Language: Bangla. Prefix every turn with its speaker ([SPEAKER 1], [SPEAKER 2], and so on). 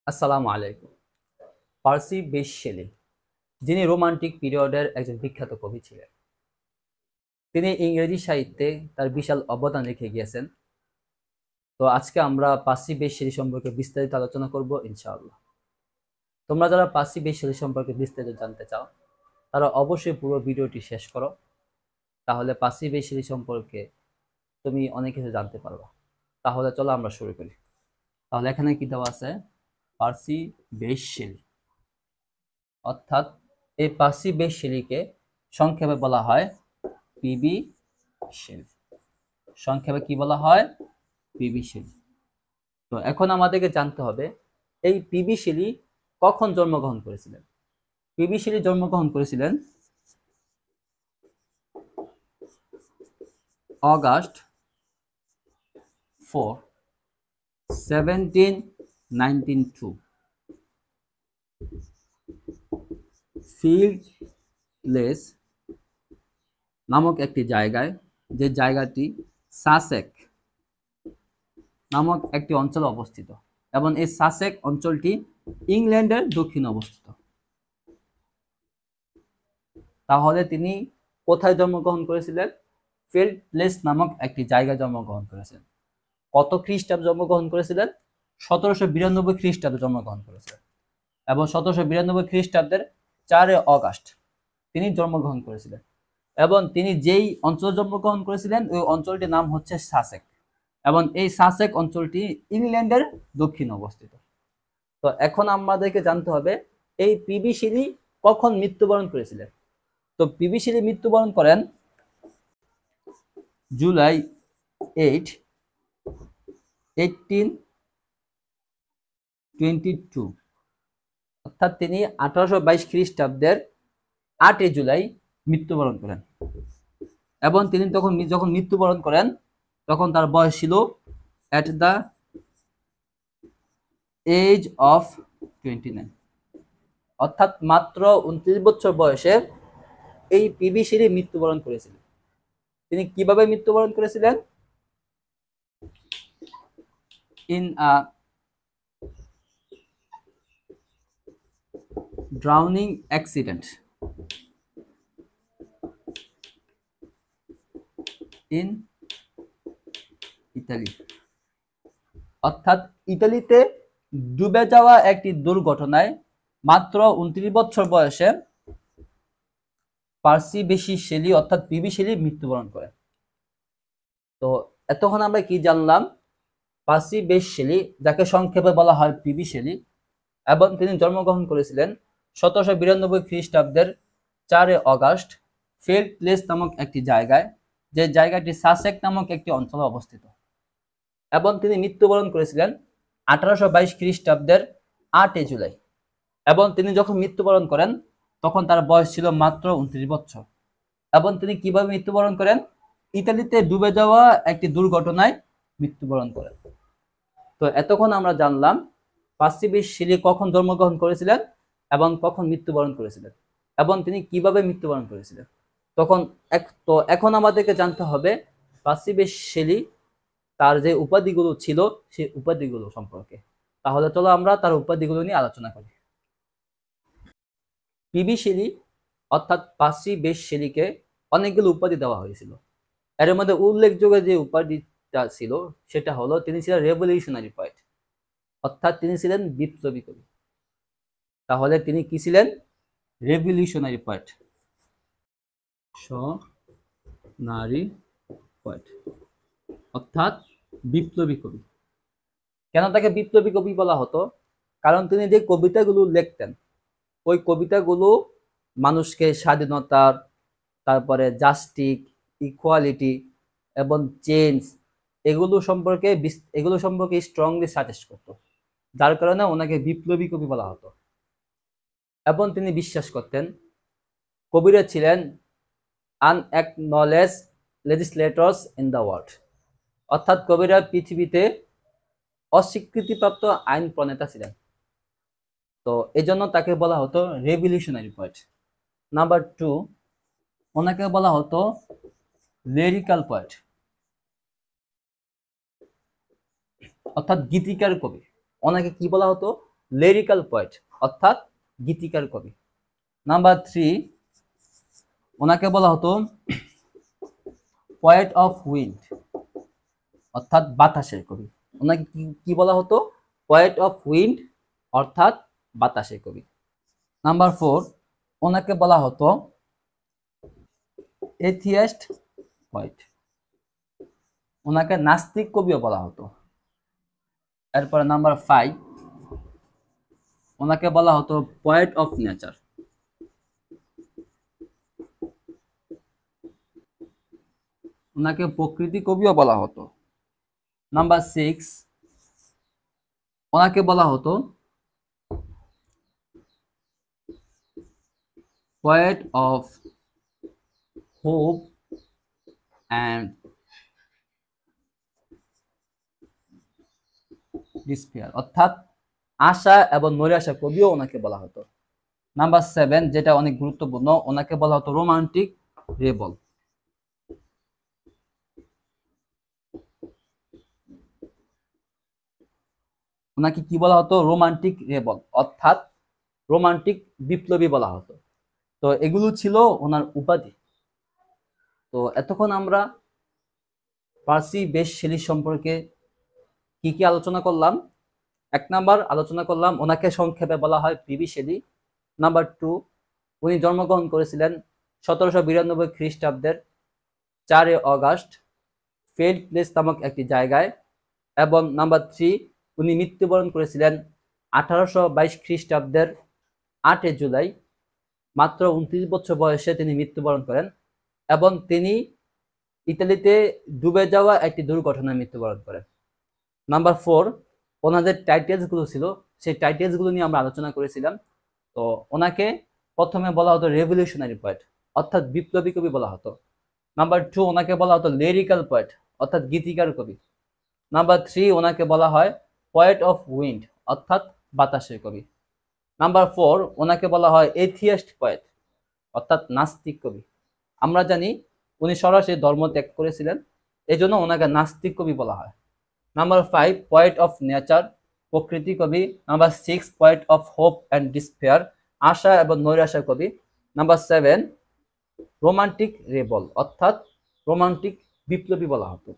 [SPEAKER 1] আসসালামু আলাইকুম। পার্সি বেশ শেলি, যিনি রোমান্টিক পিরিয়ডের একজন বিখ্যাত কবি ছিলেন। তিনি ইংরেজি সাহিত্যে তার বিশাল অবদান রেখে গিয়েছেন। তো আজকে আমরা পার্সি বেশ শেলি সম্পর্কে বিস্তারিত আলোচনা করব ইনশাআল্লাহ। তোমরা যারা পার্সি বেশ শেলি সম্পর্কে বিস্তারিত জানতে চাও, তারা অবশ্যই পুরো ভিডিওটি শেষ করো। তাহলে পার্সি বেশ শেলি সম্পর্কে তুমি অনেক কিছু জানতে পারবা। তাহলে চলো আমরা শুরু করি। তাহলে এখানে কি দেওয়া আছে? পার্সি বেশ শেলি, অর্থাৎ এই পার্সি বেশ শেলিকে সংক্ষেপে বলা হয় পিবি শেলি। সংক্ষেপে কি বলা হয়? PB Shelley. তো এখন আমাদেরকে জানতে হবে এই পিবি শেলি কখন জন্মগ্রহণ করেছিলেন। পিবি শেলি জন্মগ্রহণ করেছিলেন অগাস্ট 4, 1792 ফিল্ড প্লেস নামক একটি জায়গায়, যে জায়গাটি সাসেক নামক একটি অঞ্চলে অবস্থিত, এবং এই সাসেক অঞ্চলটি ইংল্যান্ডের দক্ষিণে অবস্থিত। তাহলে তিনি কোথায় জন্মগ্রহণ করেছিলেন? ফিল্ড প্লেস নামক একটি জায়গায় জন্মগ্রহণ করেছেন। কত খ্রিস্টাব্দে জন্মগ্রহণ করেছিলেন? 1792 খ্রিস্টাব্দে জন্মগ্রহণ করেছিলেন, এবং 1792 খ্রিস্টাব্দের 4 অগাস্ট তিনি জন্মগ্রহণ করেছিলেন। এবং তিনি যেই অঞ্চলে জন্মগ্রহণ করেছিলেন ওই অঞ্চলটির নাম হচ্ছে সাসেক, এবং এই সাসেক অঞ্চলটি ইংল্যান্ডের দক্ষিণে অবস্থিত। তো এখন আমাদেরকে জানতে হবে এই পিবি শেলি কখন মৃত্যুবরণ করেছিলেন। তো পিবি শেলি মৃত্যুবরণ করেন জুলাই 8, 1822, অর্থাৎ তিনি 1822 খ্রিস্টাব্দের 8 জুলাই মৃত্যুবরণ করেন। এবং তিনি যখন মৃত্যুবরণ করেন তখন তার বয়স ছিল এট দ্য এজ অফ 29, অর্থাৎ মাত্র 29 বছর বয়সে এই পিবি শেলি মৃত্যুবরণ করেছিলেন। তিনি কিভাবে মৃত্যুবরণ করেছিলেন? In a drowning accident in Italy, অর্থাৎ ইতালিতে ডুবে যাওয়া একটি দুর্ঘটনায় মাত্র 29 বছর বয়সে পার্সি বেশি শেলি অর্থাৎ পিবি শেলি মৃত্যুবরণ করে। তো এতক্ষণ আমরা কি জানলাম? পার্সি বেশ শেলি, যাকে সংক্ষেপে বলা হয় পিবি শেলি, এবং তিনি জন্মগ্রহণ করেছিলেন 1792 খ্রিস্টাব্দের 4 অগাস্ট ফিল্ড প্লেস নামক একটি জায়গায়, যে জায়গাটি সাসেক নামক একটি অঞ্চলে অবস্থিত। এবং তিনি মৃত্যুবরণ করেছিলেন 1822 খ্রিস্টাব্দের 8 জুলাই। এবং তিনি যখন মৃত্যুবরণ করেন তখন তার বয়স ছিল মাত্র 29 বছর। এবং তিনি কিভাবে মৃত্যুবরণ করেন? ইতালিতে ডুবে যাওয়া একটি দুর্ঘটনায় মৃত্যুবরণ করেন। তো এতক্ষণ আমরা জানলাম পার্সি বেশ শেলি কখন জন্মগ্রহণ করেছিলেন এবং কখন মৃত্যুবরণ করেছিলেন, এবং তিনি কিভাবে মৃত্যুবরণ করেছিলেন। তো এখন আমাদেরকে জানতে হবে পার্সি বেশ শেলি তার যে উপাধিগুলো ছিল সেই উপাধিগুলো সম্পর্কে। তাহলে চলো আমরা তার উপাধিগুলো নিয়ে আলোচনা করি। পিবি শেলি অর্থাৎ পার্সি বেশ শেলিকে অনেকগুলো উপাধি দেওয়া হয়েছিল। এর মধ্যে উল্লেখযোগ্য যে উপাধিটা ছিল সেটা হলো তিনি ছিলেন রেভলিউশনারি পোয়েট, অর্থাৎ তিনি ছিলেন বিপ্লবী কবি। তাহলে তিনি কি ছিলেন? রেভলিউশনারি পোয়েট, নারী পোয়েট, অর্থাৎ বিপ্লবী কবি। কেন তাকে বিপ্লবী কবি বলা হতো? কারণ তিনি যে কবিতাগুলো লিখতেন ওই কবিতাগুলো মানুষকে স্বাধীনতার, তারপরে জাস্টিস, ইকুয়ালিটি এবং চেঞ্জ এগুলো সম্পর্কে স্ট্রংলি সাজেস্ট করতো, যার কারণে ওনাকে বিপ্লবী কবি বলা হতো। এবং তিনি বিশ্বাস করতেন কবিরা ছিলেন আনএকনলেজড লেজিসলেটরস ইন দ্য ওয়ার্ল্ড, অর্থাৎ কবিরা পৃথিবীতে অস্বীকৃতিপ্রাপ্ত আইন প্রণেতা ছিলেন। তো এই জন্য তাকে বলা হতো রেভলিউশনারি পোয়েট। নাম্বার 2, ওনাকে বলা হতো লিরিক্যাল পোয়েট, অর্থাৎ গীতিকার কবি। ওনাকে কি বলা হতো? লিরিক্যাল পোয়েট অর্থাৎ গীতিকার কবি। নাম্বার 3 ওনাকে বলা হতো পোয়েট অফ উইন্ড অর্থাৎ বাতাসের কবি। ওনাকে কি বলা হতো? পোয়েট অফ উইন্ড অর্থাৎ বাতাসের কবি। নাম্বার 4 ওনাকে বলা হতো এথিয়েস্ট পোয়েট, ওনাকে নাস্তিক কবিও বলা হতো। এরপরে নাম্বার 5 ওনাকে বলা হতো পোয়েট অফ নেচার, ওনাকে প্রকৃতি কবিও বলা হতো। নাম্বার 6 ওনাকে বলা হতো poet of hope and despair অর্থাৎ আশা এবং নৈরাশা কবিও ওনাকে বলা হতো। নাম্বার 7 যেটা অনেক গুরুত্বপূর্ণ, ওনাকে বলা হতো রোমান্টিক রেবল। ওনাকে কি বলা হতো? রোমান্টিক রেবল অর্থাৎ রোমান্টিক বিপ্লবী বলা হতো। তো এগুলো ছিল ওনার উপাধি। তো এতক্ষণ আমরা পার্সি বেশ শেলি সম্পর্কে কি কি আলোচনা করলাম? 1 নাম্বার আলোচনা করলাম ওনাকে সংক্ষেপে বলা হয় পিবি শেলি। নাম্বার 2 উনি জন্মগ্রহণ করেছিলেন 1792 খ্রিস্টাব্দের 4 অগাস্ট ফেড প্লেস নামক একটি জায়গায়, এবং নাম্বার 3 উনি মৃত্যুবরণ করেছিলেন 1822 খ্রিস্টাব্দের 8 জুলাই, মাত্র 29 বছর বয়সে তিনি মৃত্যুবরণ করেন, এবং তিনি ইতালিতে ডুবে যাওয়া একটি দুর্ঘটনায় মৃত্যুবরণ করেন। নাম্বার 4 ওনাদের টাইটেলসগুলো ছিল, সেই টাইটেলসগুলো নিয়ে আমরা আলোচনা করেছিলাম। তো ওনাকে প্রথমে বলা হতো রেভলিউশনারি পোয়েট অর্থাৎ বিপ্লবী কবি বলা হতো। নাম্বার 2 ওনাকে বলা হতো লিরিক্যাল পোয়েট অর্থাৎ গীতিকার কবি। নাম্বার 3 ওনাকে বলা হয় পোয়েট অফ উইন্ড অর্থাৎ বাতাসের কবি। নাম্বার 4 ওনাকে বলা হয় এথিয়েস্ট পোয়েট অর্থাৎ নাস্তিক কবি। আমরা জানি উনি সরাসরি ধর্ম ত্যাগ করেছিলেন, এই জন্য ওনাকে নাস্তিক কবি বলা হয়। নাম্বার 5 পোয়েট অফ নেচার প্রকৃতি কবি। Number 6 poet of hope and despair আশা এবং নৈরাশা কবি। নাম্বার 7 রোমান্টিক রেবল অর্থাৎ রোমান্টিক বিপ্লবী বলা হতো।